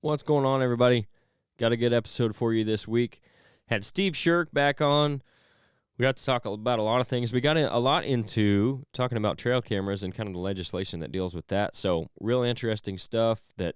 What's going on, everybody? Got a good episode for you this week. Had Steve Sherk back on. We got to talk about a lot of things. We got a lot into talking about trail cameras and kind of the legislation that deals with that. So real interesting stuff that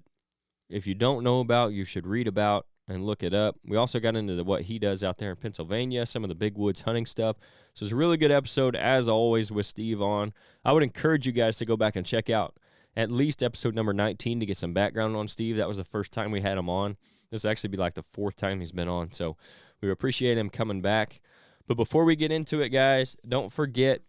if you don't know about, you should read about and look it up. We also got into what he does out there in Pennsylvania, some of the big woods hunting stuff. So it's a really good episode, as always, with Steve on. I would encourage you guys to go back and check out at least episode number 19 to get some background on Steve. That was the first time we had him on. This will actually be like the fourth time he's been on, so we appreciate him coming back. But before we get into it, guys, don't forget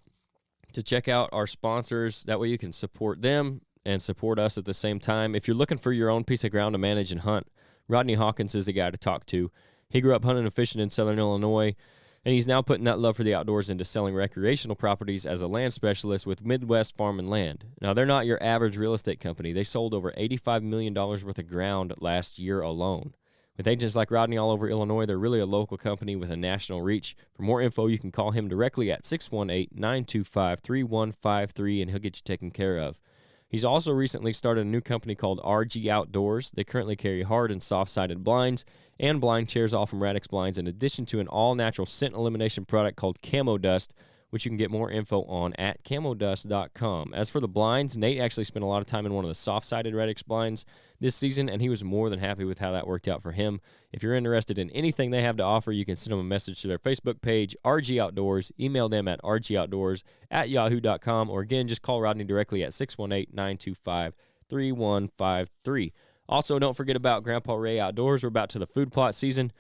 to check out our sponsors. That way you can support them and support us at the same time. If you're looking for your own piece of ground to manage and hunt, Rodney Hawkins is the guy to talk to. He grew up hunting and fishing in Southern Illinois, and he's now putting that love for the outdoors into selling recreational properties as a land specialist with Midwest Farm and Land. Now, they're not your average real estate company. They sold over $85 million worth of ground last year alone. With agents like Rodney all over Illinois, they're really a local company with a national reach. For more info, you can call him directly at 618-925-3153, and he'll get you taken care of. He's also recently started a new company called RG Outdoors. They currently carry hard and soft-sided blinds and blind chairs, all from Radix Blinds, in addition to an all-natural scent elimination product called Camo Dust, which you can get more info on at camodust.com. As for the blinds, Nate actually spent a lot of time in one of the soft-sided Radix blinds this season, and he was more than happy with how that worked out for him. If you're interested in anything they have to offer, you can send them a message to their Facebook page, RG Outdoors, email them at rgoutdoors@yahoo.com, or again, just call Rodney directly at 618-925-3153. Also, don't forget about Grandpa Ray Outdoors. We're about to the food plot season,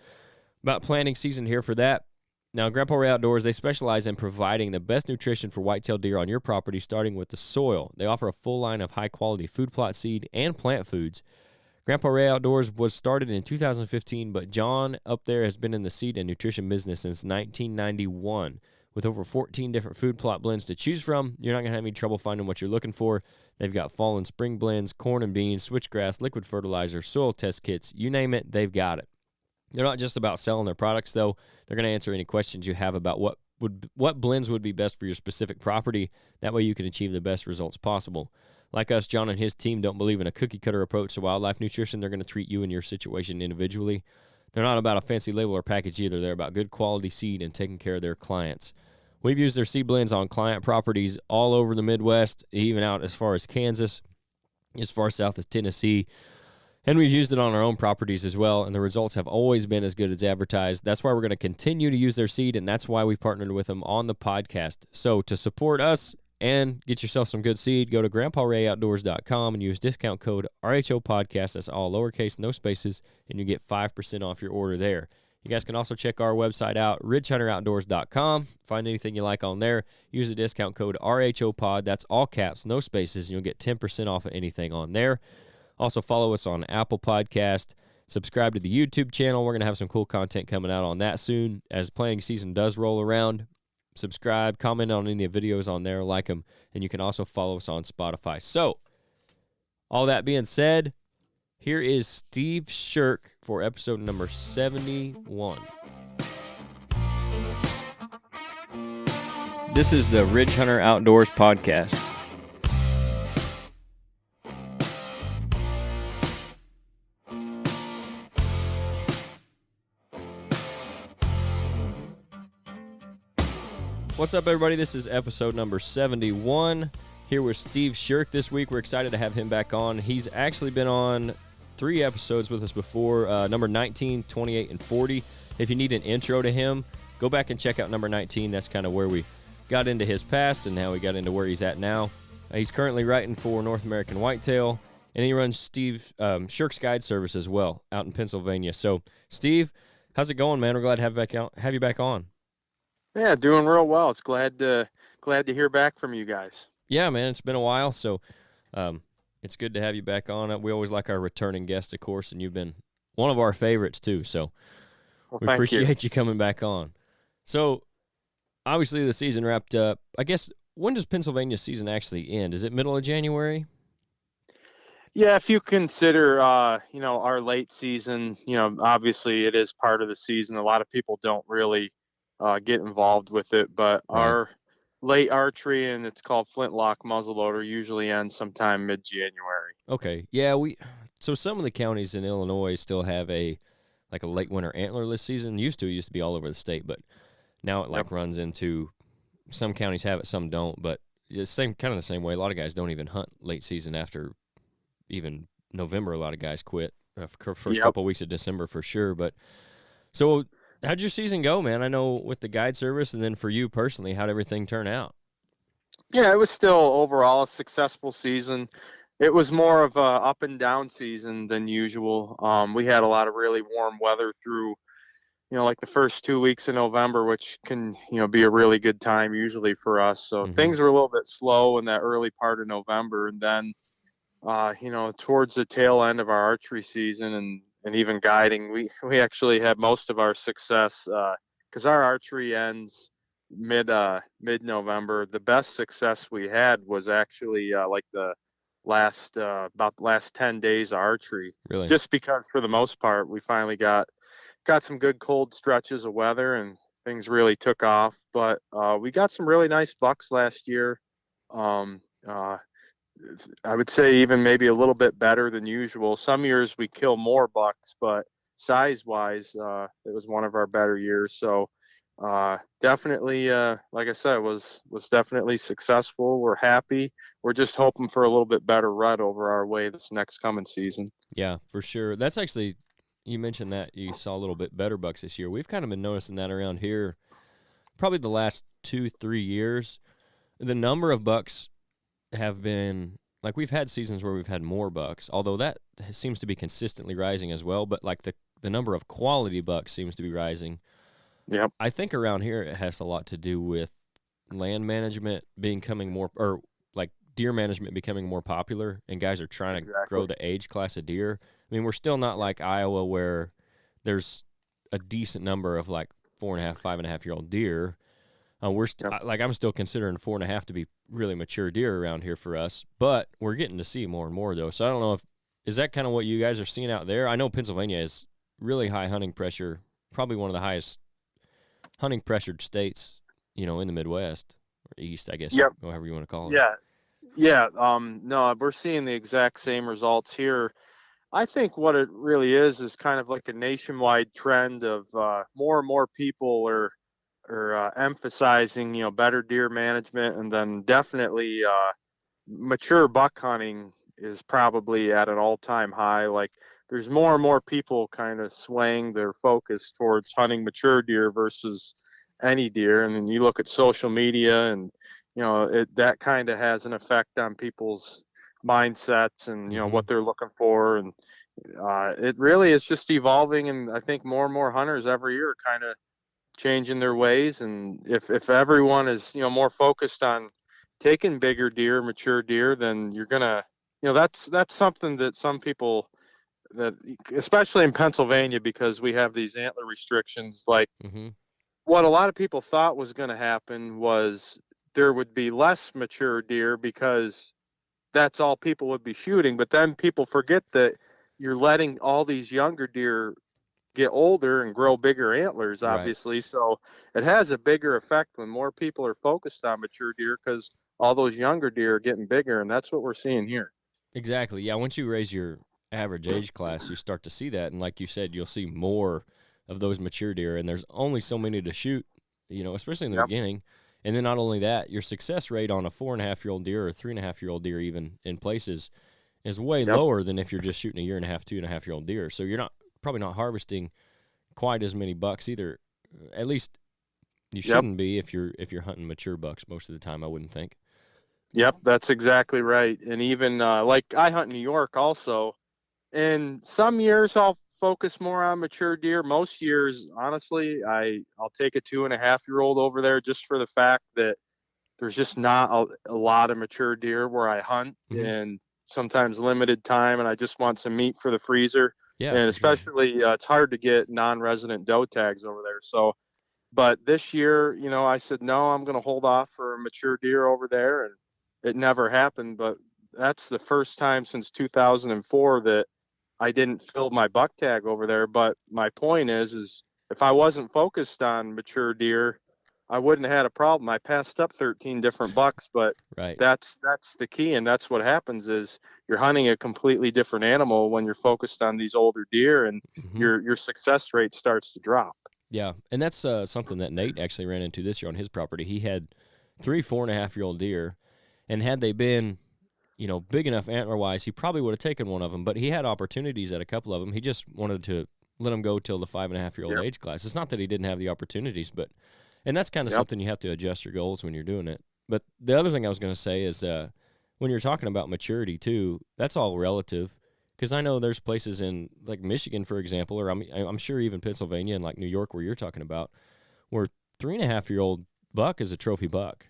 about planting season here for that. Now, Grandpa Ray Outdoors, they specialize in providing the best nutrition for whitetail deer on your property, starting with the soil. They offer a full line of high-quality food plot seed and plant foods. Grandpa Ray Outdoors was started in 2015, but John up there has been in the seed and nutrition business since 1991. With over 14 different food plot blends to choose from, you're not going to have any trouble finding what you're looking for. They've got fall and spring blends, corn and beans, switchgrass, liquid fertilizer, soil test kits, you name it, they've got it. They're not just about selling their products, though. They're going to answer any questions you have about what blends would be best for your specific property. That way you can achieve the best results possible. Like us, John and his team don't believe in a cookie-cutter approach to wildlife nutrition. They're going to treat you and your situation individually. They're not about a fancy label or package either. They're about good quality seed and taking care of their clients. We've used their seed blends on client properties all over the Midwest, even out as far as Kansas, as far south as Tennessee. And we've used it on our own properties as well, and the results have always been as good as advertised. That's why we're going to continue to use their seed, and that's why we partnered with them on the podcast. So to support us and get yourself some good seed, go to grandparrayoutdoors.com and use discount code RHO Podcast. That's all lowercase, no spaces, and you get 5% off your order there. You guys can also check our website out, ridgehunteroutdoors.com. Find anything you like on there. Use the discount code RHO Pod. That's all caps, no spaces, and you'll get 10% off of anything on there. Also, follow us on Apple Podcast. Subscribe to the YouTube channel. We're going to have some cool content coming out on that soon as planting season does roll around. Subscribe, comment on any of the videos on there, like them, and you can also follow us on Spotify. So, all that being said, here is Steve Sherk for episode number 71. This is the Ridge Hunter Outdoors Podcast. What's up, everybody? This is episode number 71. Here with Steve Sherk this week. We're excited to have him back on. He's actually been on 3 episodes with us before, number 19, 28, and 40. If you need an intro to him, go back and check out number 19. That's kind of where we got into his past and how we got into where he's at now. He's currently writing for North American Whitetail, and he runs Steve Sherk's Guide Service as well out in Pennsylvania. So, Steve, how's it going, man? We're glad to have you back on. Yeah, doing real well. It's glad to hear back from you guys. Yeah, man, it's been a while, so it's good to have you back on. We always like our returning guests, of course, and you've been one of our favorites too. So we appreciate you coming back on. So obviously the season wrapped up. I guess, when does Pennsylvania's season actually end? Is it middle of January? Yeah, if you consider, our late season, obviously it is part of the season. A lot of people don't really get involved with it, but Right. late archery, and it's called flintlock muzzleloader. Usually ends sometime mid-January. Okay. Yeah, so some of the counties in Illinois still have a like a late winter antlerless season. Used to be all over the state, but now it Yep. like runs into some counties have it, some don't. But it's kind of the same way. A lot of guys don't even hunt late season after even November. A lot of guys quit first Yep. couple of weeks of December for sure. But so how'd your season go, man? I know with the guide service, and then for you personally, how'd everything turn out? Yeah, it was still overall a successful season. It was more of a up and down season than usual. We had a lot of really warm weather through, like the first 2 weeks of November, which can, be a really good time usually for us. So Mm-hmm. things were a little bit slow in that early part of November, and then, towards the tail end of our archery season and even guiding, we actually had most of our success because our archery ends mid November. The best success we had was actually like the last about the last 10 days of archery, Really? just because for the most part we finally got some good cold stretches of weather and things really took off. But we got some really nice bucks last year. Um, uh, I would say even maybe a little bit better than usual. Some years we kill more bucks, but size wise, it was one of our better years. So definitely, like I said, was definitely successful. We're happy. We're just hoping for a little bit better rut over our way this next coming season. Yeah, for sure. That's actually, you mentioned that you saw a little bit better bucks this year. We've kind of been noticing that around here probably the last 2-3 years. The number of bucks have been like we've had seasons where we've had more bucks, although that seems to be consistently rising as well. But like the number of quality bucks seems to be rising. Yep, I think around here it has a lot to do with land management becoming more, or like deer management becoming more popular, and guys are trying to exactly. grow the age class of deer. I mean, we're still not like Iowa where there's a decent number of like 4.5, 5.5 year old deer. Yep. Like I'm still considering 4.5 to be really mature deer around here for us, but we're getting to see more and more though. So I don't know if is that kind of what you guys are seeing out there. I know Pennsylvania is really high hunting pressure, probably one of the highest hunting pressured states, in the Midwest or East, I guess, Yep. however you want to call it. Yeah. Yeah. No, we're seeing the exact same results here. I think what it really is kind of like a nationwide trend of more and more people are emphasizing, better deer management, and then definitely mature buck hunting is probably at an all-time high. Like there's more and more people kind of swaying their focus towards hunting mature deer versus any deer. And then you look at social media, and that kind of has an effect on people's mindsets and Mm-hmm. what they're looking for. And it really is just evolving, and I think more and more hunters every year are kind of changing their ways. And if everyone is more focused on taking bigger deer, mature deer, then you're gonna that's something that some people that especially in Pennsylvania, because we have these antler restrictions, like Mm-hmm. what a lot of people thought was going to happen was there would be less mature deer because that's all people would be shooting. But then people forget that you're letting all these younger deer get older and grow bigger antlers, Right. obviously. So it has a bigger effect when more people are focused on mature deer because all those younger deer are getting bigger, and that's what we're seeing here. Exactly. Yeah. Once you raise your average age class, you start to see that. And like you said, you'll see more of those mature deer, and there's only so many to shoot, especially in the Yep. beginning. And then not only that, your success rate on a 4.5 year old deer or 3.5 year old dear, even in places, is way Yep. lower than if you're just shooting a year and a half, 2.5 year old deer. So you're probably not harvesting quite as many bucks either. At least you Yep. shouldn't be if you're hunting mature bucks most of the time. I wouldn't think. Yep. That's exactly right. And even like I hunt in New York also, and some years I'll focus more on mature deer. Most years, honestly, I'll take a 2.5 year old over there just for the fact that there's just not a lot of mature deer where I hunt, Mm-hmm. and sometimes limited time, and I just want some meat for the freezer. Yeah, And for sure. especially, it's hard to get non-resident doe tags over there. So, but this year, I said no, I'm going to hold off for a mature deer over there, and it never happened. But that's the first time since 2004 that I didn't fill my buck tag over there. But my point is if I wasn't focused on mature deer, I wouldn't have had a problem. I passed up 13 different bucks, but Right. that's the key, and that's what happens is you're hunting a completely different animal when you're focused on these older deer, and Hmm. your success rate starts to drop. Yeah, and that's something that Nate actually ran into this year on his property. He had 3 4.5-year-old deer, and had they been, big enough antler wise, he probably would have taken one of them. But he had opportunities at a couple of them. He just wanted to let them go till the 5.5-year-old Yep. age class. It's not that he didn't have the opportunities, and that's kind of Yep. something you have to adjust your goals when you're doing it. But the other thing I was going to say is when you're talking about maturity too, that's all relative. Because I know there's places in like Michigan, for example, or I'm sure even Pennsylvania and like New York, where you're talking about, where 3.5-year-old buck is a trophy buck.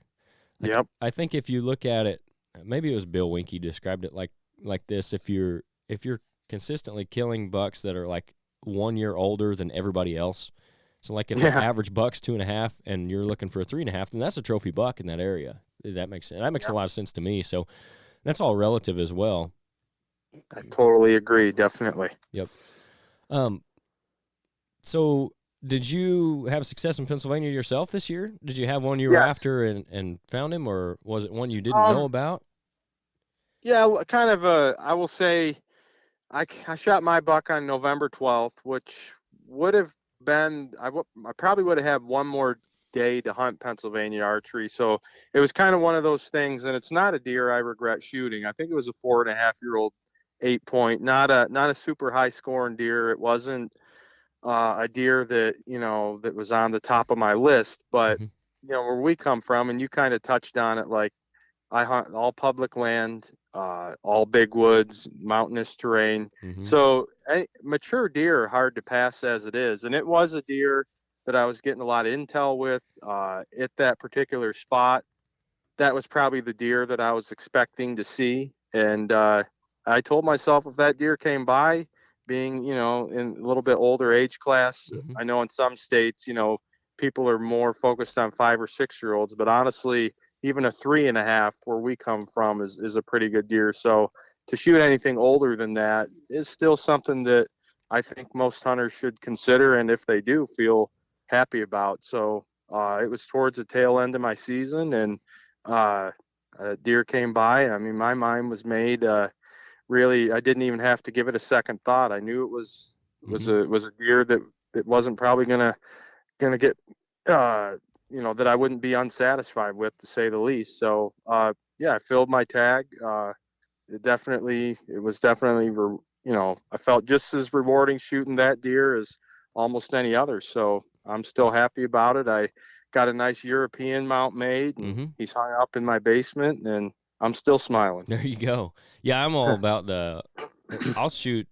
Like Yep. I think if you look at it, maybe it was Bill Winke described it like this: if you're consistently killing bucks that are like 1 year older than everybody else, so like if an Yeah. average buck's 2.5 and you're looking for a 3.5, then that's a trophy buck in that area. That makes sense. That makes a Yep. lot of sense to me. So that's all relative as well. I totally agree. Definitely. Yep. Um, So, did you have success in Pennsylvania yourself this year? Did you have one you were Yes. after and found him, or was it one you didn't know Um. about? Yeah. Kind of. I will say. I shot my buck on November 12th, which would have been, I probably would have had one more day to hunt Pennsylvania archery. So it was kind of one of those things, and it's not a deer I regret shooting. I think it was a 4.5-year-old 8 point, not a super high scoring deer. It wasn't a deer that, that was on the top of my list, but, Hmm. where we come from, and you kind of touched on it, like, I hunt all public land, all big woods, mountainous terrain. Hmm. So mature deer are hard to pass as it is. And it was a deer that I was getting a lot of intel with at that particular spot. That was probably the deer that I was expecting to see. And I told myself if that deer came by, being, in a little bit older age class, Hmm. I know in some states, people are more focused on 5 or 6 year olds, but honestly, even a 3.5 where we come from is a pretty good deer. So to shoot anything older than that is still something that I think most hunters should consider. And if they do, feel happy about. So it was towards the tail end of my season, and uh, a deer came by. I mean, my mind was made. Really, I didn't even have to give it a second thought. I knew it Hmm. was a deer that wasn't probably gonna get that I wouldn't be unsatisfied with, to say the least. So yeah, I filled my tag. It was definitely I felt just as rewarding shooting that deer as almost any other. So I'm still happy about it. I got a nice European mount made, and Hmm. he's hung up in my basement, and I'm still smiling. There you go. Yeah, I'm all about I'll shoot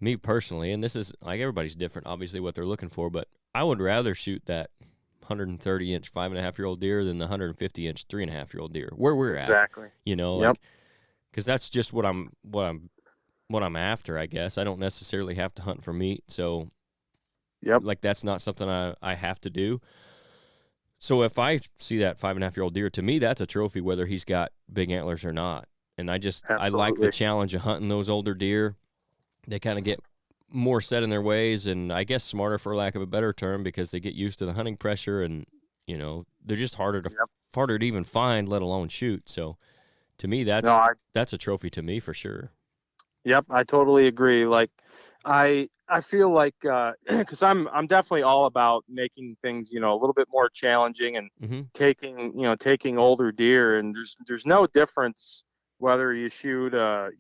me personally, and this is like everybody's different, obviously, what they're looking for, but I would rather shoot that 130-inch 5.5-year-old deer than the 150-inch 3.5-year-old deer. Where we're at, Exactly. Yep. like because that's just what I'm after, I guess. I don't necessarily have to hunt for meat, so Yep. like that's not something I have to do. So if I see that 5.5-year-old deer, to me that's a trophy, whether he's got big antlers or not. And I like the Absolutely. challenge of hunting those older deer. They kind of get more set in their ways, and I guess smarter, for lack of a better term, because they get used to the hunting pressure, and they're just Yep. harder to even find, let alone shoot. So to me, No, that's a trophy to me for sure. yep, I totally agree. Like I feel like cuz I'm definitely all about making things, a little bit more challenging, and Hmm. taking older deer, and there's no difference whether you shoot a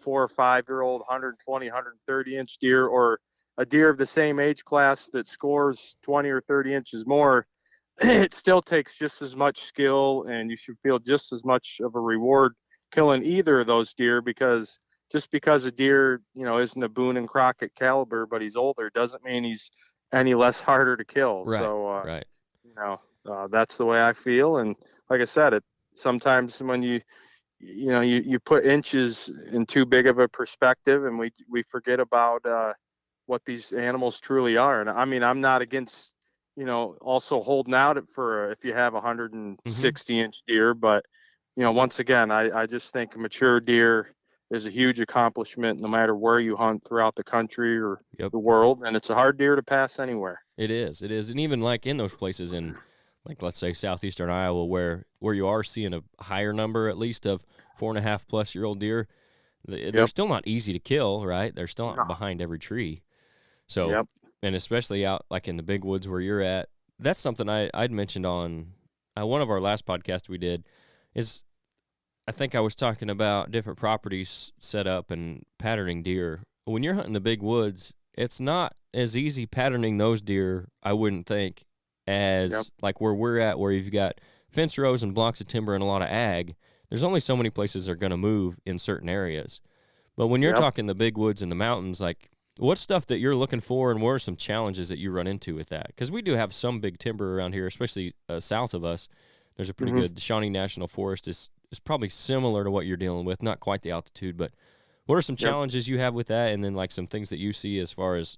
4 or 5 year old 120 130 inch deer, or a deer of the same age class that scores 20 or 30 inches more. It still takes just as much skill, and you should feel just as much of a reward killing either of those deer, because just because a deer, isn't a Boone and Crockett caliber, but he's older, doesn't mean he's any less harder to kill. Right, So, right. you know, that's the way I feel. And like I said, it sometimes when you put inches in too big of a perspective, and we forget about what these animals truly are. And I mean, I'm not against, also holding out for if you have a Hmm. 160-inch deer, but once again, I just think a mature deer is a huge accomplishment no matter where you hunt throughout the country or Yep. the world, and it's a hard deer to pass anywhere. It is. It is. And even like in those places like let's say southeastern Iowa, where you are seeing a higher number at least of 4.5+ year old deer, they're Yep. still not easy to kill, right? They're still No. not behind every tree. So, Yep. and especially out like in the big woods where you're at, that's something I'd mentioned on one of our last podcasts we did. Is I think I was talking about different properties set up and patterning deer. When you're hunting the big woods, it's not as easy patterning those deer, I wouldn't think, Yep. as like where we're at, where you've got fence rows and blocks of timber and a lot of ag. There's only so many places they're going to move in certain areas. But when you're Yep. talking the big woods and the mountains, like what's stuff that you're looking for, and what are some challenges that you run into with that? Because we do have some big timber around here, especially south of us. There's a pretty Hmm. good Shawnee National Forest is probably similar to what you're dealing with, not quite the altitude, but what are some Yep. challenges you have with that, and then like some things that you see as far as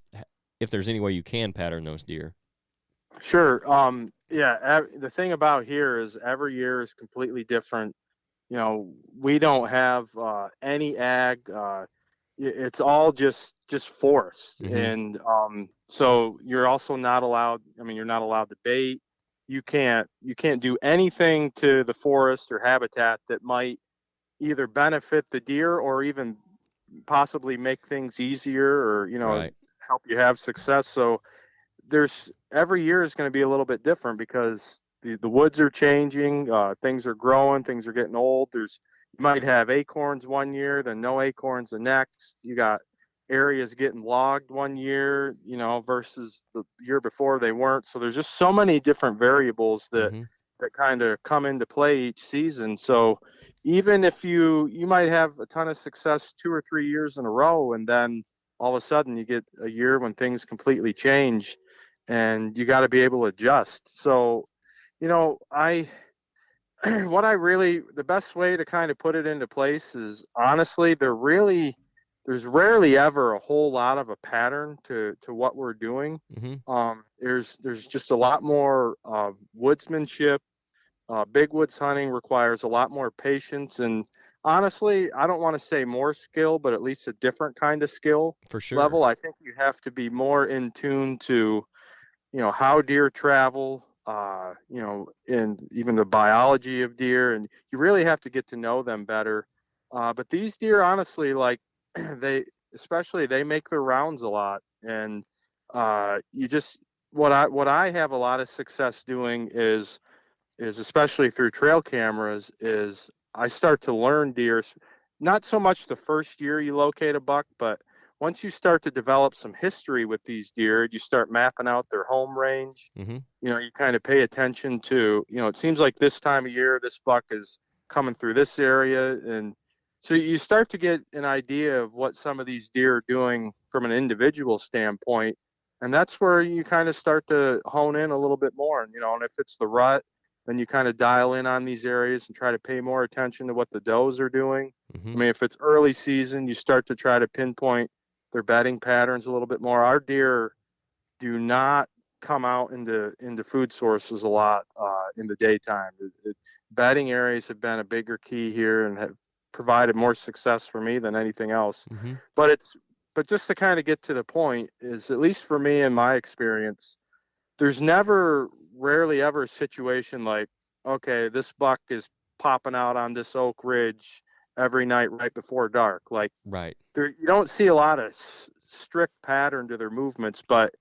if there's any way you can pattern those deer? Sure. Yeah. The thing about here is every year is completely different. We don't have any ag. It's all just forest, Mm-hmm. and so you're also not allowed. I mean, you're not allowed to bait. You can't do anything to the forest or habitat that might either benefit the deer or even possibly make things easier, or Right. help you have success. So there's every year is going to be a little bit different because the woods are changing, things are growing, things are getting old. You might have acorns one year, then no acorns the next. You got areas getting logged one year, versus the year before they weren't. So there's just so many different variables that Mm-hmm. kind of come into play each season. So even if you might have a ton of success 2 or 3 years in a row, and then all of a sudden you get a year when things completely change, and you got to be able to adjust. So, I what I really the best way to kind of put it into place is, honestly, there's rarely ever a whole lot of a pattern to what we're doing. Mm-hmm. There's just a lot more woodsmanship. Big woods hunting requires a lot more patience, and honestly, I don't want to say more skill, but at least a different kind of skill For sure. level. I think you have to be more in tune to how deer travel, and even the biology of deer, and you really have to get to know them better. But these deer, honestly, like they, especially they make their rounds a lot, and you just what I have a lot of success doing is especially through trail cameras, is I start to learn deer, not so much the first year you locate a buck, but once you start to develop some history with these deer, you start mapping out their home range. Mm-hmm. You kind of pay attention to, it seems like this time of year, this buck is coming through this area. And so you start to get an idea of what some of these deer are doing from an individual standpoint. And that's where you kind of start to hone in a little bit more. And if it's the rut, then you kind of dial in on these areas and try to pay more attention to what the does are doing. Mm-hmm. I mean, if it's early season, you start to try to pinpoint their bedding patterns a little bit more. Our deer do not come out into food sources a lot in the daytime. Bedding areas have been a bigger key here and have provided more success for me than anything else. Mm-hmm. But just to kind of get to the point is, at least for me in my experience, there's never, rarely ever a situation like, okay, this buck is popping out on this oak ridge every night right before dark. Like, Right. you don't see a lot of strict pattern to their movements, but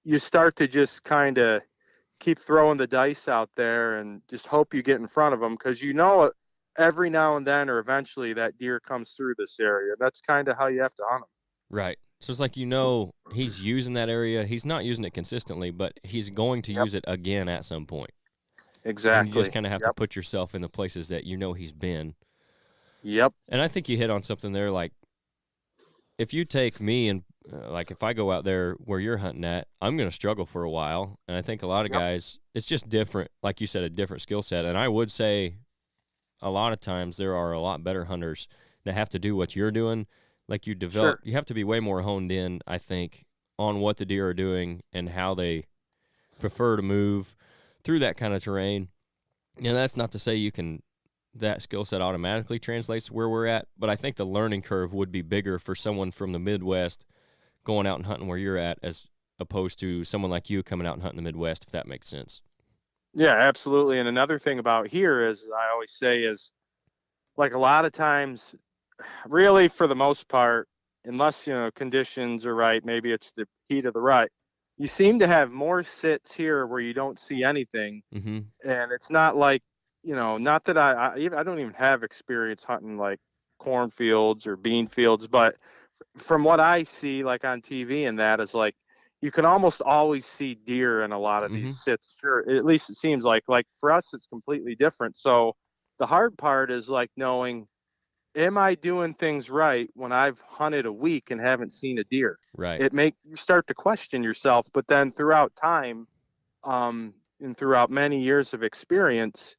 you start to just kind of keep throwing the dice out there and just hope you get in front of them, because every now and then or eventually that deer comes through this area. That's kind of how you have to hunt them. Right. So it's like he's using that area. He's not using it consistently, but he's going to Yep, use it again at some point. And you just exactly. kind of have to Yep, put yourself in the places that he's been. yep, And I think you hit on something there. Like if you take me and like if I go out there where you're hunting at, I'm going to struggle for a while. And I think a lot of yep, guys, it's just different. Like you said, a different skill set. And I would say a lot of times there are a lot better hunters that have to do what you're doing. Like sure, you have to be way more honed in, I think, on what the deer are doing and how they prefer to move through that kind of terrain. And that's not to say that skill set automatically translates to where we're at, but I think the learning curve would be bigger for someone from the Midwest going out and hunting where you're at as opposed to someone like you coming out and hunting the Midwest, if that makes sense. Yeah, absolutely. And another thing about here is I always say is like a lot of times, really for the most part, unless conditions are right, maybe it's the heat of the rut. You seem to have more sits here where you don't see anything, Mm-hmm. and it's not like not that I don't even have experience hunting like cornfields or bean fields, but from what I see, like on TV, and that is like you can almost always see deer in a lot of Mm-hmm. these sits. Sure, at least it seems like for us, it's completely different. So the hard part is like knowing, am I doing things right when I've hunted a week and haven't seen a deer? Right. It make you start to question yourself, but then throughout time, and throughout many years of experience,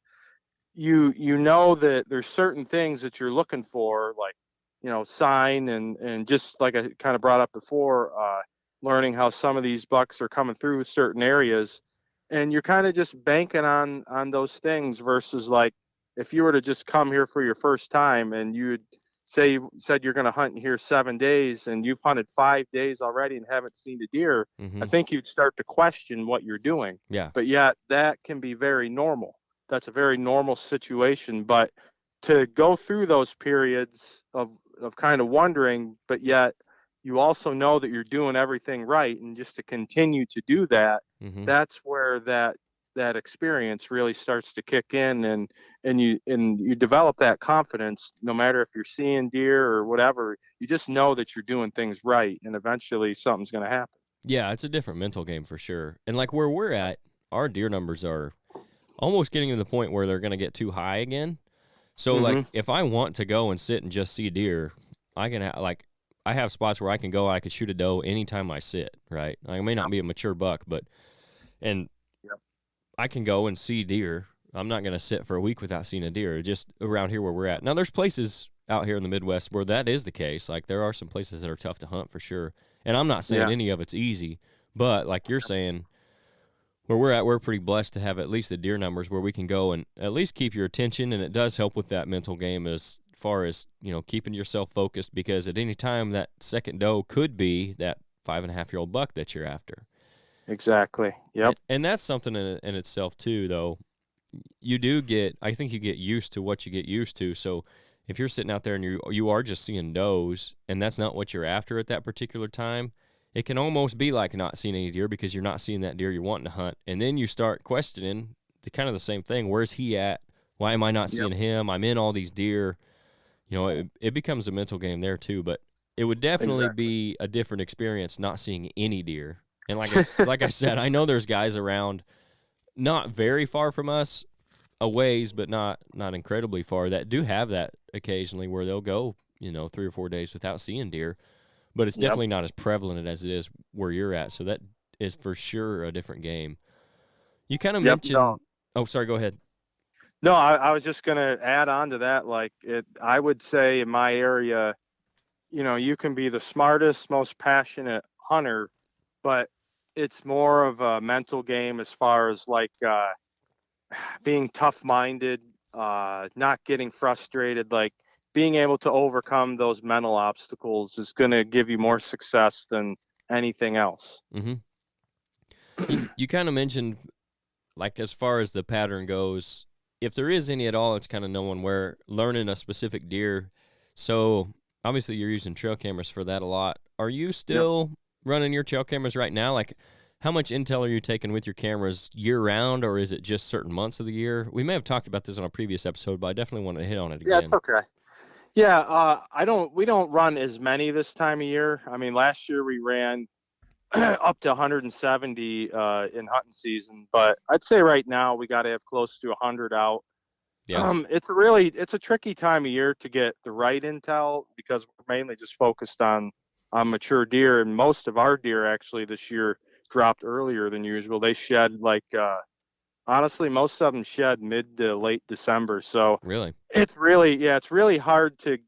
you know that there's certain things that you're looking for, like sign, and just like I kind of brought up before, learning how some of these bucks are coming through certain areas, and you're kind of just banking on those things versus like if you were to just come here for your first time and you'd say you said you're going to hunt here 7 days and you've hunted 5 days already and haven't seen a deer. I Mm-hmm. think you'd start to question what you're doing, Yeah. but yet that can be very normal. That's a very normal situation. But to go through those periods of kind of wondering, but yet you also know that you're doing everything right, and just to continue to do that, Mm-hmm. that's where that experience really starts to kick in, and you develop that confidence. No matter if you're seeing deer or whatever, you just know that you're doing things right, and eventually something's going to happen. Yeah, it's a different mental game for sure. And like where we're at, our deer numbers are almost getting to the point where they're going to get too high again. So like Mm-hmm. if I want to go and sit and just see deer, I can like I have spots where I can go. I can shoot a doe anytime I sit. Right. I may not Yep. be a mature buck, but and Yep. I can go and see deer. I'm not going to sit for a week without seeing a deer. Just around here where we're at now, there's places out here in the Midwest where that is the case. Like there are some places that are tough to hunt for sure. And I'm not saying Yeah. any of it's easy, but like you're saying, where we're at, we're pretty blessed to have at least the deer numbers where we can go and at least keep your attention. And it does help with that mental game as far as, keeping yourself focused because at any time that second doe could be that 5.5-year-old buck that you're after. Exactly. Yep. And that's something in itself too, though. I think you get used to what you get used to. So if you're sitting out there and you are just seeing does and that's not what you're after at that particular time, it can almost be like not seeing any deer because you're not seeing that deer you're wanting to hunt. And then you start questioning kind of the same thing. Where's he at? Why am I not Yep. seeing him? I'm in all these deer. It becomes a mental game there too, but it would definitely Exactly. be a different experience not seeing any deer. And like I said, I know there's guys around not very far from us, a ways, but not incredibly far that do have that occasionally where they'll go, 3 or 4 days without seeing deer. But it's Yep. definitely not as prevalent as it is where you're at. So that is for sure a different game. You kind of Yep. No. mentioned. Oh, sorry. Go ahead. No, I was just gonna add on to that. Like I would say in my area, you can be the smartest, most passionate hunter, but it's more of a mental game as far as like being tough-minded, not getting frustrated, like being able to overcome those mental obstacles is going to give you more success than anything else. Mm-hmm. You kind of mentioned like as far as the pattern goes, if there is any at all, it's kind of knowing where learning a specific deer. So obviously you're using trail cameras for that a lot. Are you Yep. still running your trail cameras right now? Like how much intel are you taking with your cameras year round, or is it just certain months of the year? We may have talked about this on a previous episode, but I definitely want to hit on it Yeah, it's again. okay. Yeah, we don't run as many this time of year. I mean, last year we ran up to 170 in hunting season, but I'd say right now we got to have close to 100 out. Yeah. It's a tricky time of year to get the right intel because we're mainly just focused on mature deer, and most of our deer actually this year dropped earlier than usual. They shed like honestly, most of them shed mid to late December. So Really? it's really hard to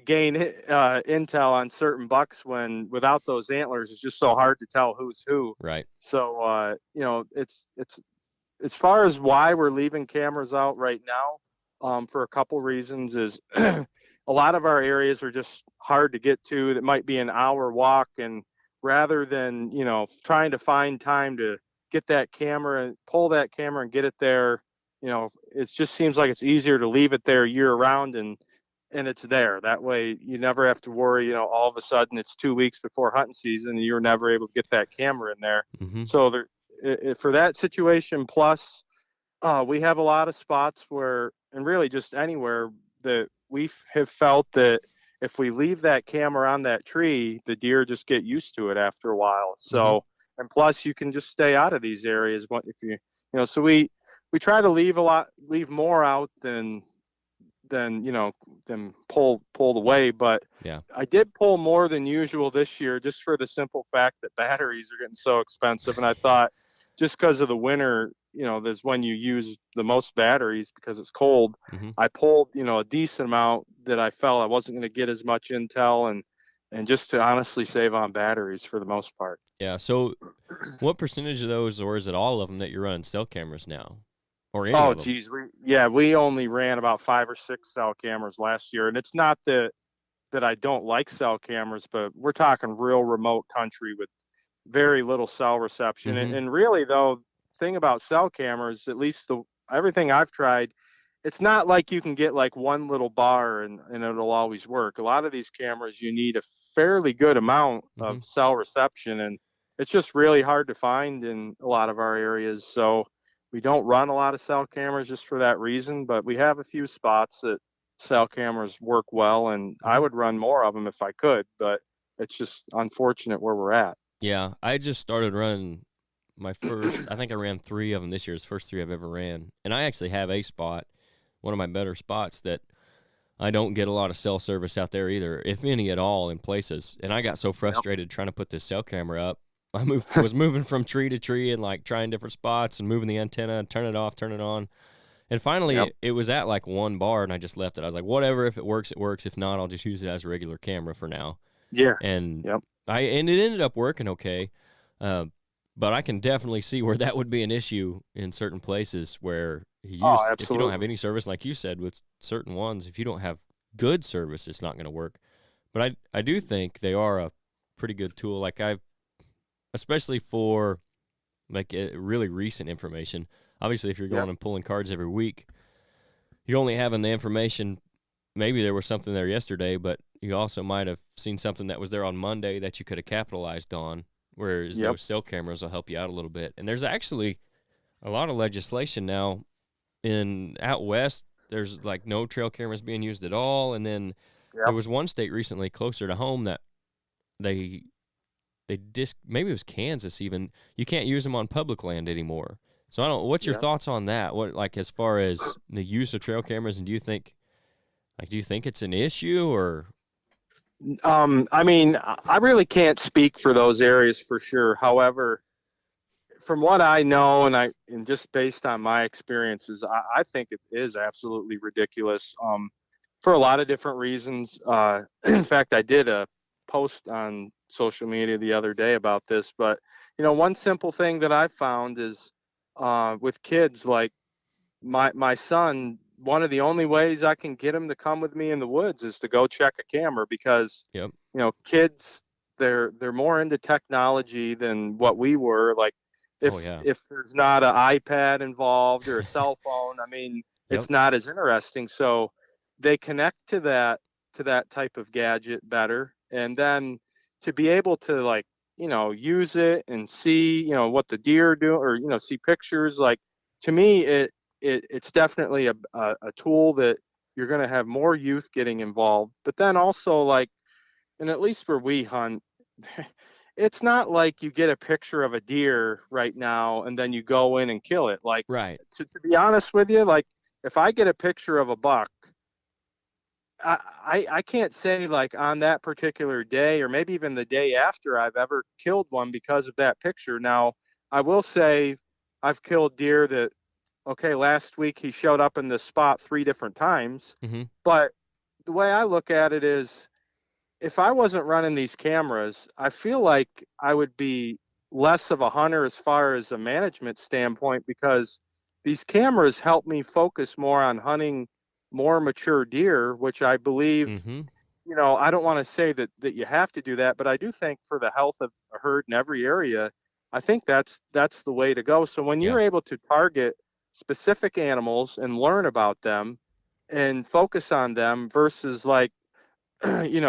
gain intel on certain bucks when without those antlers. It's just so hard to tell who's who. Right. So it's as far as why we're leaving cameras out right now, for a couple reasons, is a lot of our areas are just hard to get to. That might be an hour walk, and rather than trying to find time to get that camera and pull that camera and get it there. It just seems like it's easier to leave it there year round, and it's there. That way you never have to worry, all of a sudden it's 2 weeks before hunting season and you're never able to get that camera in there. Mm-hmm. So for that situation, plus we have a lot of spots where, and really just anywhere, that we have felt that if we leave that camera on that tree, the deer just get used to it after a while. Mm-hmm. So, and plus you can just stay out of these areas. If so we try to leave more out than pulled away. But Yeah. I did pull more than usual this year, just for the simple fact that batteries are getting so expensive. And I thought, just because of the winter, there's when you use the most batteries because it's cold. Mm-hmm. I pulled, a decent amount that I felt I wasn't going to get as much intel, and just to honestly save on batteries for the most part. Yeah. So what percentage of those, or is it all of them, that you're running cell cameras now? Or any Oh, of them? geez. We only ran about 5 or 6 cell cameras last year. And it's not that I don't like cell cameras, but we're talking real remote country with very little cell reception. Mm-hmm. And really, though, thing about cell cameras, at least everything I've tried, it's not like you can get like one little bar and it'll always work. A lot of these cameras, you need a fairly good amount Mm-hmm. of cell reception, and it's just really hard to find in a lot of our areas. So we don't run a lot of cell cameras just for that reason, but we have a few spots that cell cameras work well, and I Mm-hmm. would run more of them if I could, but it's just unfortunate where we're at. Yeah. I just started running my first, I think I ran 3 of them this year. It's the first 3 I've ever ran. And I actually have a spot, one of my better spots, that I don't get a lot of cell service out there either, if any at all, in places. And I got so frustrated trying to put this cell camera up. I was moving from tree to tree and like trying different spots and moving the antenna and turn it off, turn it on. And finally it was at like 1 bar, and I just left it. I was like, whatever, if it works, it works. If not, I'll just use it as a regular camera for now. Yeah. And and it ended up working okay. But I can definitely see where that would be an issue in certain places where if you don't have any service, like you said, with certain ones, if you don't have good service, it's not going to work. But I do think they are a pretty good tool. Like especially for like really recent information. Obviously, if you're going and pulling cards every week, you're only having the information. Maybe there was something there yesterday, but you also might have seen something that was there on Monday that you could have capitalized on. Whereas those cell cameras will help you out a little bit. And there's actually a lot of legislation now out west. There's like no trail cameras being used at all. And then there was one state recently closer to home that maybe it was Kansas even, you can't use them on public land anymore. So what's your thoughts on that? What, like, as far as the use of trail cameras, and do you think it's an issue, or? I mean, I really can't speak for those areas for sure. However, from what I know, and just based on my experiences, I think it is absolutely ridiculous, for a lot of different reasons. In fact, I did a post on social media the other day about this, but one simple thing that I found is, with kids, like my son, one of the only ways I can get him to come with me in the woods is to go check a camera, because kids, they're more into technology than what we were. Like if there's not an iPad involved or a cell phone, I mean, it's not as interesting. So they connect to that type of gadget better, and then to be able to, like, use it and see what the deer do, or see pictures. Like, to me, it's definitely a tool that you're going to have more youth getting involved. But then also, like, and at least where we hunt, it's not like you get a picture of a deer right now and then you go in and kill it. Like, right. To be honest with you, like, if I get a picture of a buck, I can't say, like, on that particular day or maybe even the day after, I've ever killed one because of that picture. Now, I will say I've killed deer that, okay, last week he showed up in this spot 3 different times. Mm-hmm. But the way I look at it is, if I wasn't running these cameras, I feel like I would be less of a hunter as far as a management standpoint, because these cameras help me focus more on hunting more mature deer, which I believe, Mm-hmm. I don't want to say that you have to do that, but I do think for the health of a herd in every area, I think that's the way to go. So when Yeah. you're able to target specific animals and learn about them and focus on them versus like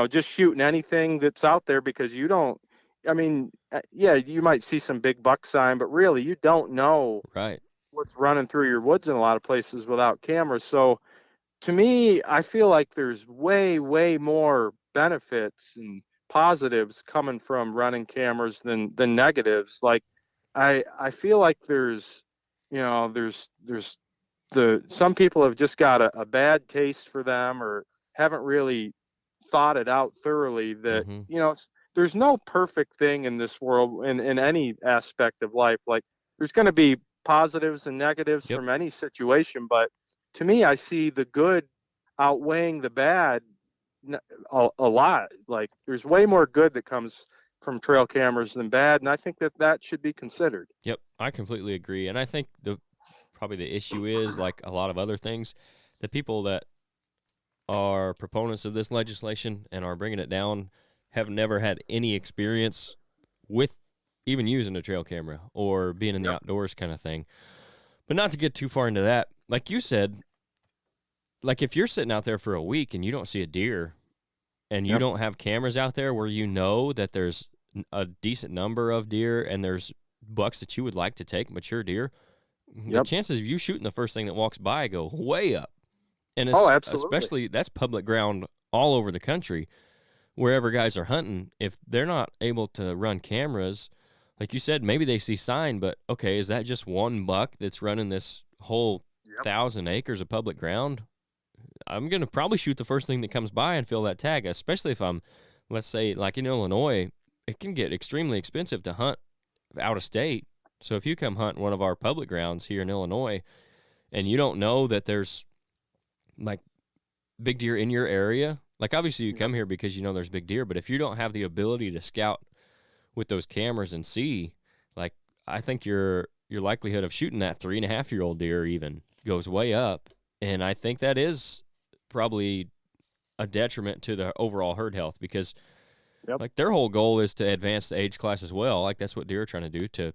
just shooting anything that's out there because you don't. I mean, yeah, you might see some big buck sign, but really you don't know Right. what's running through your woods in a lot of places without cameras. So to me, I feel like there's way, way more benefits and positives coming from running cameras than negatives. Like I feel like there's the some people have just got a bad taste for them or haven't really thought it out thoroughly that Mm-hmm. there's no perfect thing in this world in any aspect of life. Like there's going to be positives and negatives Yep. from any situation, but to me I see the good outweighing the bad a lot. Like there's way more good that comes from trail cameras than bad, and I think that should be considered. Yep. I completely agree. And I think probably the issue is, like a lot of other things, the people that are proponents of this legislation and are bringing it down have never had any experience with even using a trail camera or being in the Yep. outdoors kind of thing. But not to get too far into that, like you said, like if you're sitting out there for a week and you don't see a deer and you Yep. don't have cameras out there where you know that there's a decent number of deer and there's bucks that you would like to take, mature deer, the Yep. chances of you shooting the first thing that walks by go way up. And Oh, it's absolutely. especially that's public ground all over the country, wherever guys are hunting. If they're not able to run cameras, like you said, maybe they see sign, but okay, is that just one buck that's running this whole Yep. 1,000 acres of public ground? I'm gonna probably shoot the first thing that comes by and fill that tag, especially if I'm, let's say, like in Illinois, it can get extremely expensive to hunt out of state. So if you come hunt one of our public grounds here in Illinois and you don't know that there's like big deer in your area, like obviously you Yep. come here because you know there's big deer, but if you don't have the ability to scout with those cameras and see, like I think your likelihood of shooting that 3.5-year-old deer even goes way up. And I think that is probably a detriment to the overall herd health because Yep. like their whole goal is to advance the age class as well. Like that's what deer are trying to do to,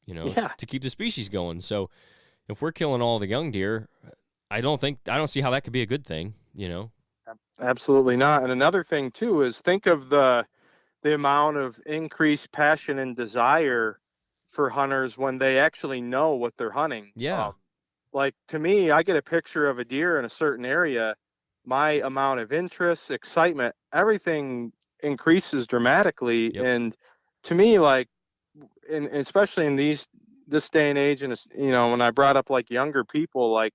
Yeah. to keep the species going. So if we're killing all the young deer, I don't see how that could be a good thing. Absolutely not. And another thing too is think of the amount of increased passion and desire for hunters when they actually know what they're hunting. Yeah. Like to me, I get a picture of a deer in a certain area, my amount of interest, excitement, everything increases dramatically. Yep. And to me, like, especially in this day and age, and when I brought up like younger people, like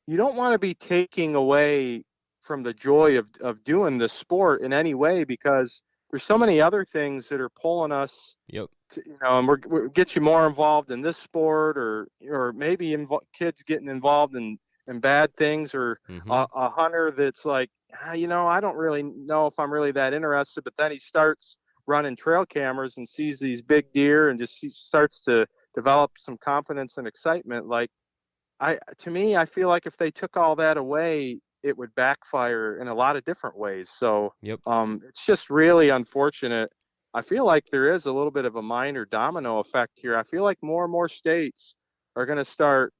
you don't want to be taking away from the joy of doing this sport in any way because there's so many other things that are pulling us Yep. to, and we get you more involved in this sport or maybe kids getting involved in bad things or Mm-hmm. a hunter that's like, I don't really know if I'm really that interested, but then he starts running trail cameras and sees these big deer and just starts to develop some confidence and excitement. Like, to me, I feel like if they took all that away, it would backfire in a lot of different ways. So Yep. it's just really unfortunate. I feel like there is a little bit of a minor domino effect here. I feel like more and more states are going to start,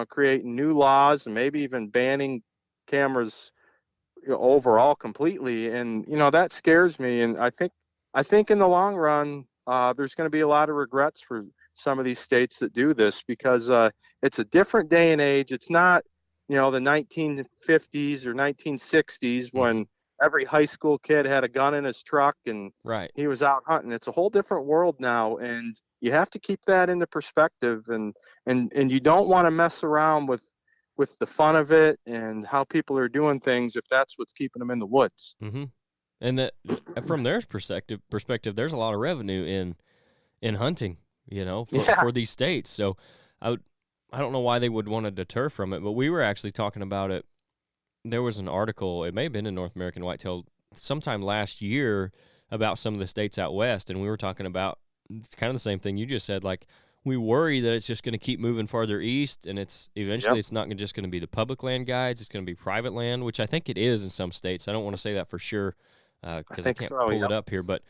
creating new laws and maybe even banning cameras, overall completely. And that scares me. And I think in the long run, there's going to be a lot of regrets for some of these states that do this because it's a different day and age. It's not, the 1950s or 1960s Mm-hmm. when every high school kid had a gun in his truck and Right. he was out hunting. It's a whole different world now, and you have to keep that into perspective. And you don't want to mess around with the fun of it and how people are doing things if that's what's keeping them in the woods. Mm-hmm. And that from their perspective, there's a lot of revenue in hunting, for Yeah. for these states. So I would, I don't know why they would want to deter from it, but we were actually talking about it. There was an article, it may have been in North American Whitetail sometime last year about some of the states out west, and we were talking about it's kind of the same thing you just said. Like we worry that it's just going to keep moving farther east, and it's eventually Yep. it's not just going to be the public land guides. It's going to be private land, which I think it is in some states. I don't want to say that for sure I because I think can't so. pull it Yep. up here, but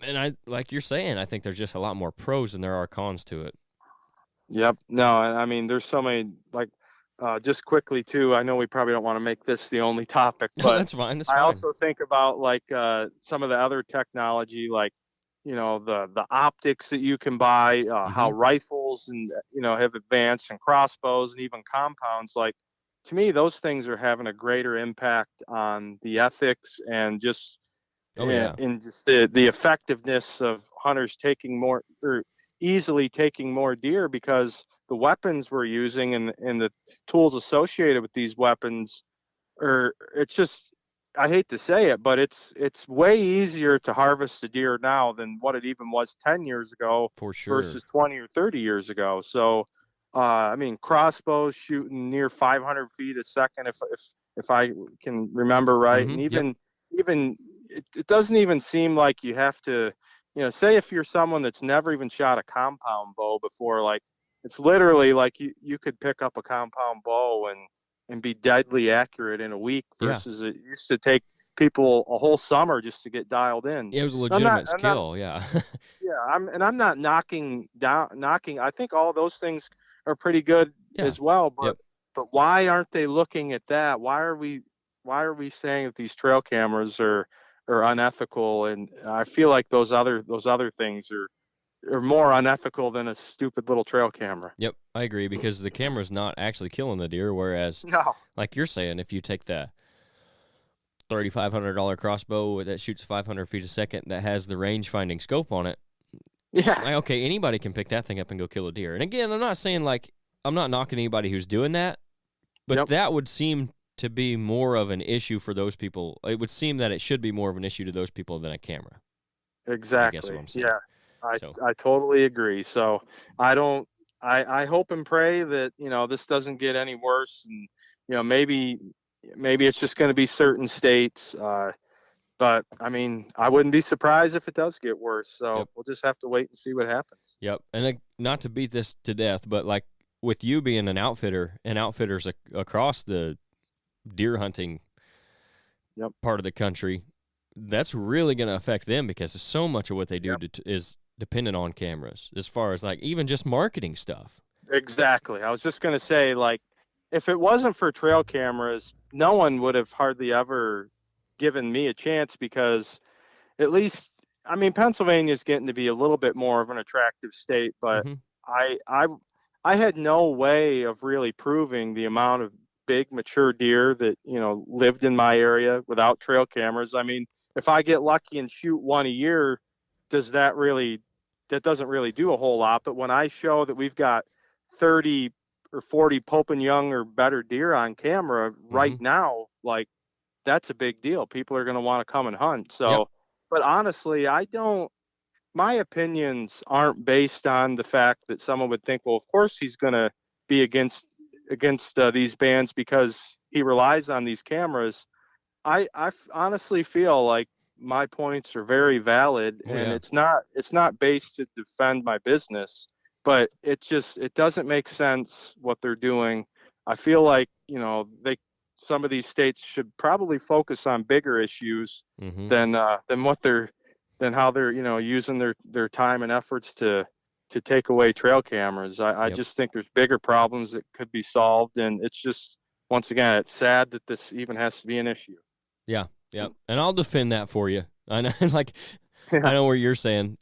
And I, like you're saying, I think there's just a lot more pros than there are cons to it. Yep. No, I mean, there's so many, like, just quickly too, I know we probably don't want to make this the only topic, No, but that's fine. That's I fine. also think about like some of the other technology, like, the optics that you can buy, Mm-hmm. how rifles and, have advanced, and crossbows and even compounds. Like, to me, those things are having a greater impact on the ethics and just Oh yeah, in just the effectiveness of hunters taking more, or easily taking more deer, because the weapons we're using and the tools associated with these weapons, or it's just, I hate to say it, but it's way easier to harvest a deer now than what it even was 10 years ago for sure. versus 20 or 30 years ago. So I mean, crossbows shooting near 500 feet a second, if I can remember right. Mm-hmm. And Yep. even it doesn't even seem like you have to, say if you're someone that's never even shot a compound bow before, like, it's literally like you could pick up a compound bow and be deadly accurate in a week, Yeah. versus it used to take people a whole summer just to get dialed in. It was a I'm not, legitimate I'm not, skill. Yeah. yeah, I'm not knocking. I think all those things are pretty good Yeah. as well, but Yep. why aren't they looking at that? Why are we saying that these trail cameras are unethical? And I feel like those other things are more unethical than a stupid little trail camera. Yep. I agree because the camera's not actually killing the deer. Whereas, No. like you're saying, if you take the $3,500 crossbow that shoots 500 feet a second that has the range finding scope on it, Yeah. like, okay, anybody can pick that thing up and go kill a deer. And again, I'm not saying like I'm not knocking anybody who's doing that, but Yep. that would seem to be more of an issue for those people. It would seem that it should be more of an issue to those people than a camera. I guess what Exactly. I'm saying. Yeah. I So, I totally agree. So I don't I hope and pray that, this doesn't get any worse, and maybe it's just going to be certain states, but I mean, I wouldn't be surprised if it does get worse. So yep, we'll just have to wait and see what happens. yep. And not to beat this to death, but like with you being an outfitter and outfitters across the deer hunting Yep. part of the country, that's really going to affect them because so much of what they do Yep. is dependent on cameras as far as like even just marketing stuff. Exactly. I was just going to say, like, if it wasn't for trail cameras, no one would have hardly ever given me a chance, because at least, I mean, Pennsylvania is getting to be a little bit more of an attractive state, but Mm-hmm. I I I had no way of really proving the amount of big mature deer that, lived in my area without trail cameras. I mean, if I get lucky and shoot one a year, does that doesn't really do a whole lot, but when I show that we've got 30 or 40 Pope and Young or better deer on camera right Mm-hmm. now, like, that's a big deal. People are going to want to come and hunt. Yep. So, but honestly, I don't, my opinions aren't based on the fact that someone would think, well, of course he's going to be against these bands because he relies on these cameras. I honestly feel like my points are very valid, Oh and yeah. it's not based to defend my business, but it doesn't make sense what they're doing. I feel like, they some of these states should probably focus on bigger issues Mm-hmm. than how they're, using their time and efforts to take away trail cameras. I Yep. just think there's bigger problems that could be solved, and it's just, once again, it's sad that this even has to be an issue. Yeah. Yep. And I'll defend that for you. I know, like, I Yeah. know what you're saying.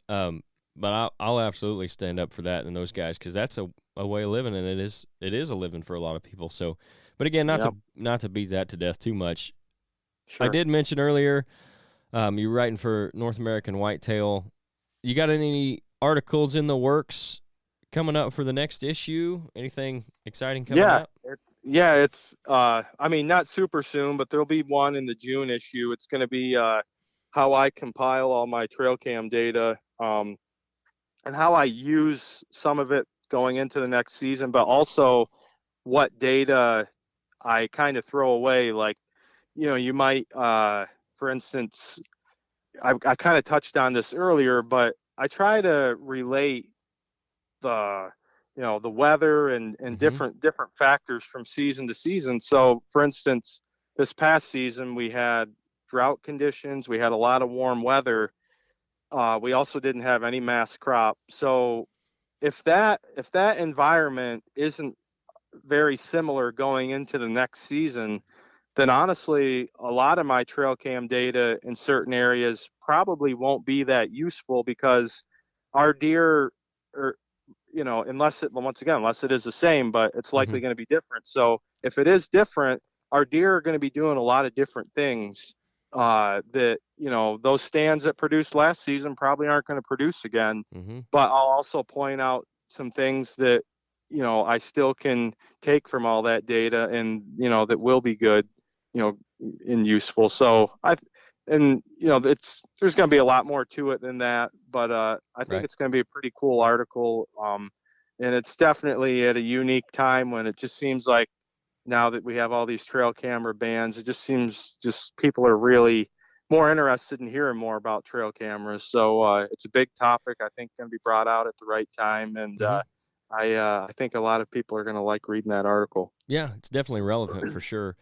But I'll absolutely stand up for that and those guys because that's a way of living, and it is a living for a lot of people. So, but again, Yep. not to beat that to death too much. I Sure. did mention earlier, you're writing for North American Whitetail. You got any articles in the works coming up for the next issue? Anything exciting coming Yeah. up? I mean, not super soon, but there'll be one in the June issue. It's going to be how I compile all my trail cam data, and how I use some of it going into the next season, but also what data I kind of throw away. Like, you might, for instance, I kind of touched on this earlier, but I try to relate the the weather and Mm-hmm. different factors from season to season. So, for instance, this past season we had drought conditions, we had a lot of warm weather, We also didn't have any mass crop. So if that environment isn't very similar going into the next season, then honestly, a lot of my trail cam data in certain areas probably won't be that useful because our deer are, unless it, well, once again, unless it is the same, but it's Mm-hmm. likely going to be different. So if it is different, our deer are going to be doing a lot of different things that, those stands that produced last season probably aren't going to produce again. Mm-hmm. But I'll also point out some things that, I still can take from all that data and, that will be good, you know, and useful. So there's going to be a lot more to it than that, but I think Right. it's going to be a pretty cool article. And it's definitely at a unique time when it just seems like now that we have all these trail camera bans, it just seems just people are really more interested in hearing more about trail cameras. So it's a big topic. I think going to be brought out at the right time, and Mm-hmm. I think a lot of people are going to like reading that article. Yeah, it's definitely relevant for sure.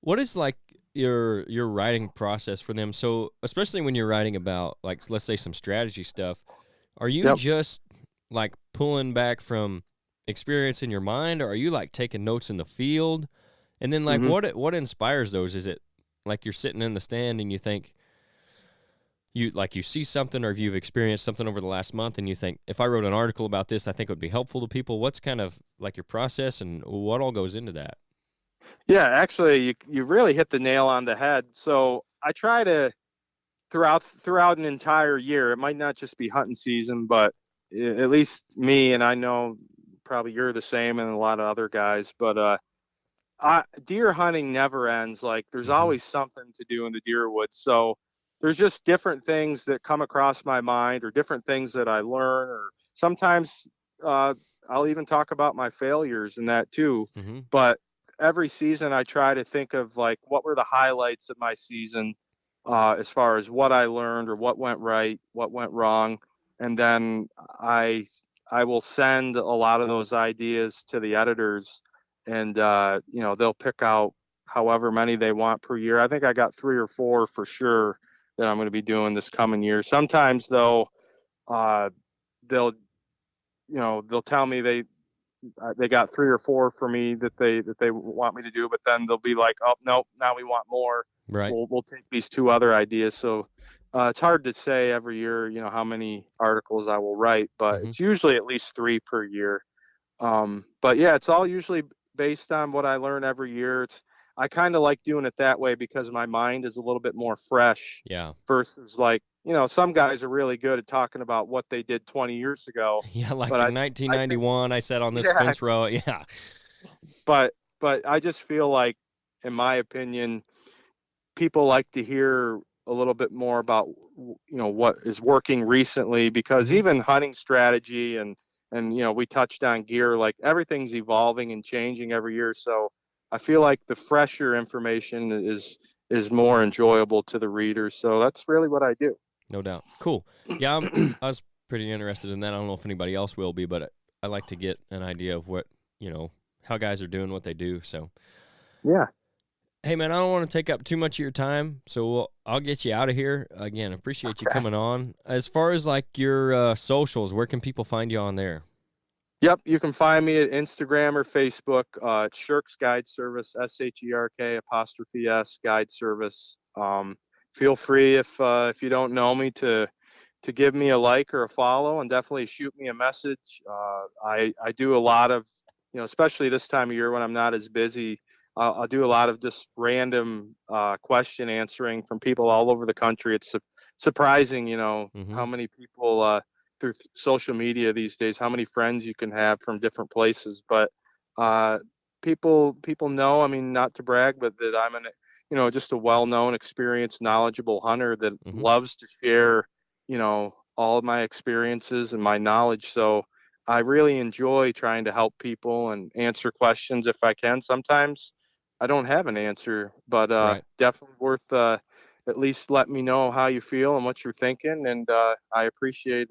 What is like your writing process for them? So especially when you're writing about like let's say some strategy stuff, are you Yep. just like pulling back from experience in your mind, or are you like taking notes in the field? And then like hmm what inspires those? Is it like you're sitting in the stand and you think you see something or if you've experienced something over the last month and you think if I wrote an article about this, I think it would be helpful to people. What's kind of like your process and what all goes into that? Yeah, actually, you really hit the nail on the head. So I try to throughout an entire year. It might not just be hunting season, but at least me, and I know probably you're the same and a lot of other guys, but deer hunting never ends. Like there's Mm-hmm. always something to do in the deer woods. So there's just different things that come across my mind, or different things that I learn, or sometimes uh, I'll even talk about my failures in that too. Mm-hmm. But every season, I try to think of like what were the highlights of my season, as far as what I learned or what went right, what went wrong, and then I I will send a lot of those ideas to the editors, and they'll pick out however many they want per year. I think I got 3 or 4 for sure that I'm going to be doing this coming year. Sometimes though, uh, they'll they'll tell me they got 3 or 4 for me that they want me to do, but then they'll be like, oh no, now we want more. Right. We'll take these 2 other ideas. So it's hard to say every year, how many articles I will write, but Mm-hmm. it's usually at least 3 per year. But yeah, it's all usually based on what I learn every year. I kind of like doing it that way because my mind is a little bit more fresh Yeah. versus like, some guys are really good at talking about what they did 20 years ago. Yeah, But like in I think, 1991, I sat on this yeah, fence row. Yeah. but I just feel like, in my opinion, people like to hear a little bit more about what is working recently, because Mm-hmm. even hunting strategy and we touched on gear, like everything's evolving and changing every year. So I feel like the fresher information is more enjoyable to the readers. So that's really what I do. No doubt. Cool. Yeah, I was pretty interested in that. I don't know if anybody else will be, but I like to get an idea of what, how guys are doing what they do. So, Yeah. hey, man, I don't want to take up too much of your time. So I'll get you out of here. Again, appreciate you Okay. coming on. As far as like your socials, where can people find you on there? Yep, you can find me at Instagram or Facebook. It's Sherk's Guide Service, SHERK apostrophe S Guide Service. Feel free, if you don't know me, to give me a like or a follow, and definitely shoot me a message. I do a lot of, especially this time of year when I'm not as busy. I'll do a lot of just random question answering from people all over the country. It's surprising, Mm-hmm. how many people through social media these days, how many friends you can have from different places. But uh, people know, I mean, not to brag, but that I'm just a well-known, experienced, knowledgeable hunter that Mm-hmm. loves to share, all of my experiences and my knowledge. So I really enjoy trying to help people and answer questions if I can. Sometimes I don't have an answer, but Right. definitely worth at least let me know how you feel and what you're thinking. And I appreciate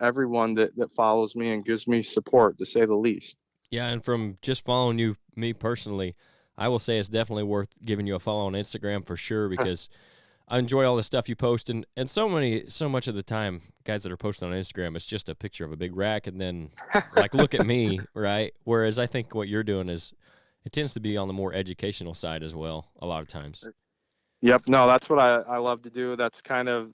everyone that follows me and gives me support, to say the least. Yeah, and from just following you, me personally, I will say it's definitely worth giving you a follow on Instagram for sure because I enjoy all the stuff you post, and so much of the time, guys that are posting on Instagram, it's just a picture of a big rack, and then like, look at me, right? Whereas I think what you're doing is, it tends to be on the more educational side as well, a lot of times. Yep. No, that's what I love to do. That's kind of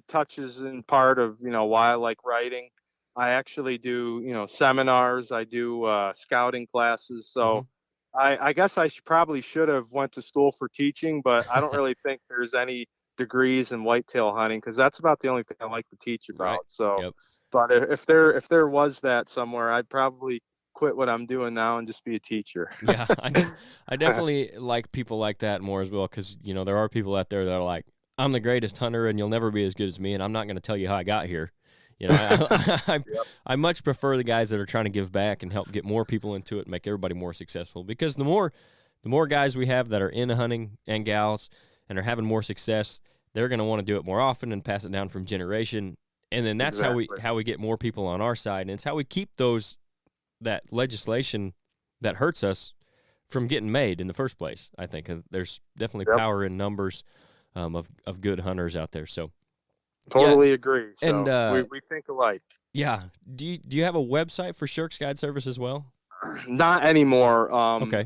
touches in part of, why I like writing. I actually do, seminars. I do scouting classes. So I guess probably should have went to school for teaching, but I don't really think there's any degrees in whitetail hunting, because that's about the only thing I like to teach about. Right. So, Yep. but if there was that somewhere, I'd probably quit what I'm doing now and just be a teacher. Yeah, I definitely like people like that more as well, because there are people out there that are like, I'm the greatest hunter and you'll never be as good as me, and I'm not going to tell you how I got here. Yep. I much prefer the guys that are trying to give back and help get more people into it, and make everybody more successful, because the more guys we have that are into hunting, and gals, and are having more success, they're going to want to do it more often and pass it down from generation, and then that's Exactly. how we get more people on our side, and it's how we keep that legislation that hurts us from getting made in the first place. I think there's definitely power in numbers of good hunters out there. So totally agree. So and we think alike. Yeah. Do you have a website for Sherk's Guide Service as well? Not anymore. Okay.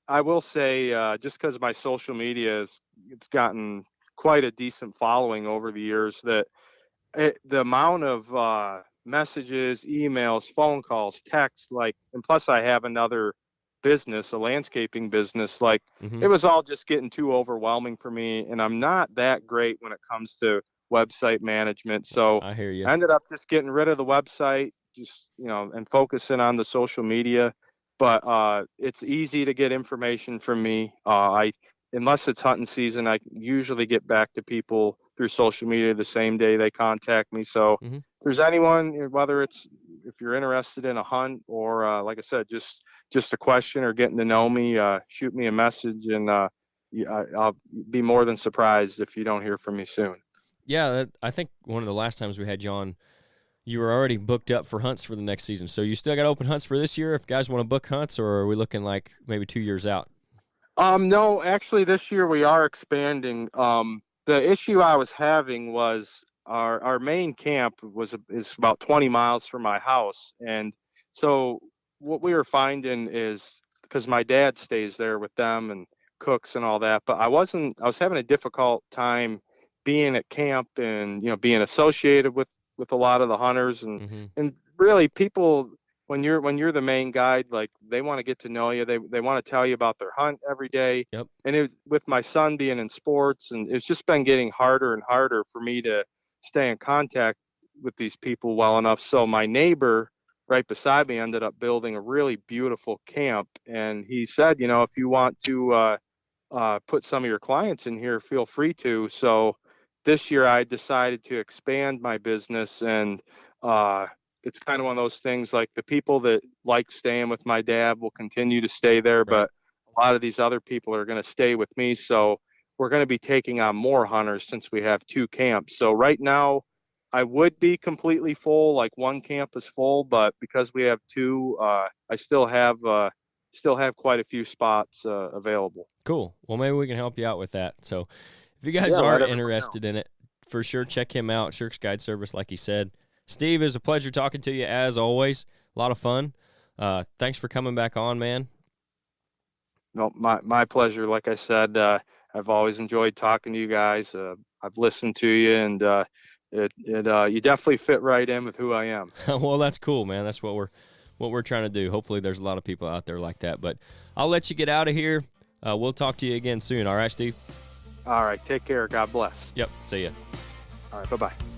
I will say, just because my social media it's gotten quite a decent following over the years, that the amount of messages, emails, phone calls, texts, and plus I have another business, a landscaping business, it was all just getting too overwhelming for me, and I'm not that great when it comes to website management. So I hear you. I ended up just getting rid of the website, just, and focusing on the social media. But it's easy to get information from me. Unless it's hunting season, I usually get back to people through social media the same day they contact me. So if there's anyone, whether if you're interested in a hunt, or like I said, just a question or getting to know me, shoot me a message, and I'll be more than surprised if you don't hear from me soon. Yeah, I think one of the last times we had you on, you were already booked up for hunts for the next season. So you still got open hunts for this year if guys want to book hunts, or are we looking like maybe 2 years out? No, actually this year we are expanding. The issue I was having was our main camp is about 20 miles from my house. And so what we were finding is, because my dad stays there with them and cooks and all that, but I was having a difficult time being at camp and, being associated with a lot of the hunters, and really people, when you're the main guide, they want to get to know you. They want to tell you about their hunt every day. Yep. And it was, with my son being in sports, and it's just been getting harder and harder for me to stay in contact with these people well enough. So my neighbor right beside me ended up building a really beautiful camp, and he said, if you want to put some of your clients in here, feel free to. So this year I decided to expand my business, and it's kind of one of those things, like the people that like staying with my dad will continue to stay there, but a lot of these other people are going to stay with me. So we're going to be taking on more hunters since we have 2 camps. So right now I would be completely full, like one camp is full, but because we have 2, I still have quite a few spots available. Cool. Well, maybe we can help you out with that. So if you guys are interested in it, for sure, check him out, Sherk's Guide Service, like he said. Steve, it was a pleasure talking to you, as always. A lot of fun. Thanks for coming back on, man. No, my pleasure. Like I said, I've always enjoyed talking to you guys. I've listened to you, and you definitely fit right in with who I am. Well, that's cool, man. That's what we're trying to do. Hopefully there's a lot of people out there like that. But I'll let you get out of here. We'll talk to you again soon. All right, Steve? All right. Take care. God bless. Yep. See ya. All right. Bye-bye.